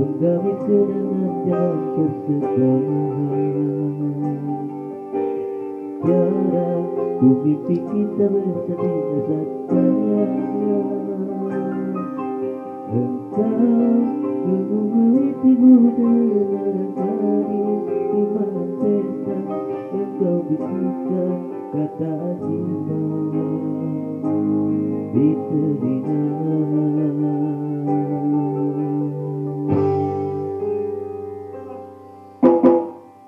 menggapai kenangan jalan persekolahan. Tiada ku mimpi kita bersama saja. Engkau menunggu ibu dalam hari iman pesta. Engkau bisikan kata cinta di telinga.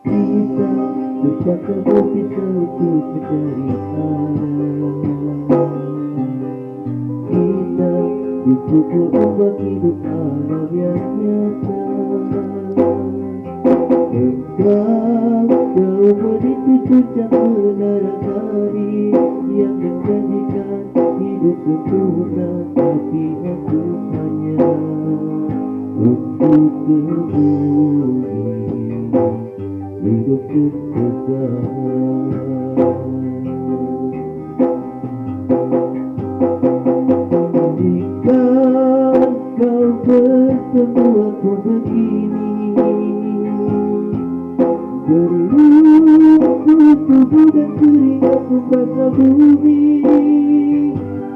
Kita bercakap berpisah untuk mencari arah. Kita dipukul ombak hidup alam yang nyata. Engkau jauh begitu puncak menara hari yang menjanjikan hidup sempurna, tapi aku hanya untuk berbudi hidup berpegang. Jika kau bertemu aku begini, berlutut tubuh dan keringatku basah bumi.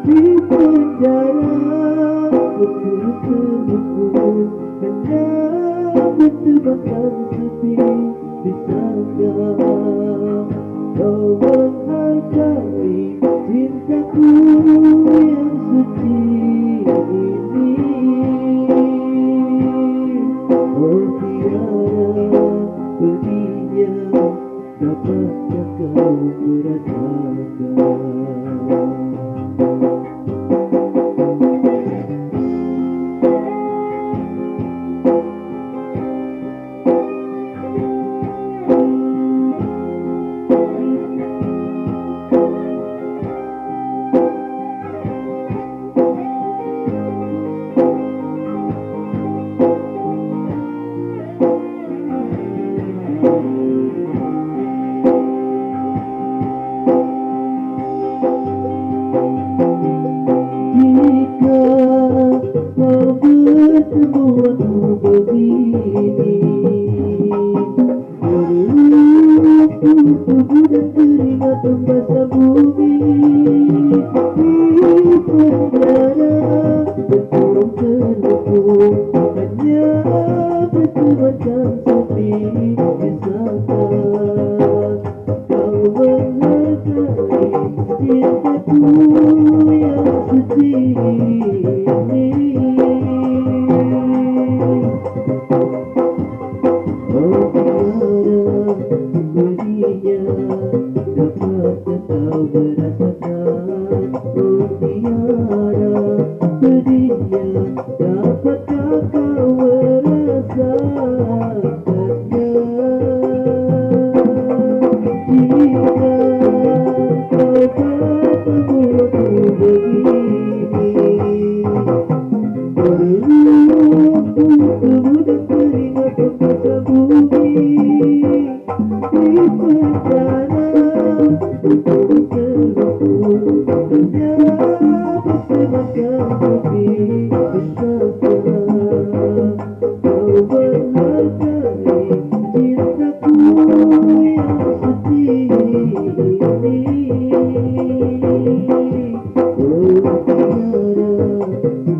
Di penjara berturut-turut hanya bertebakan sepi. Bisakah kau menghargai cintaku yang suci ini? Oh, tiada pedihnya dapatkah kau merasakan? Oh, tiada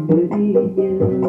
berinya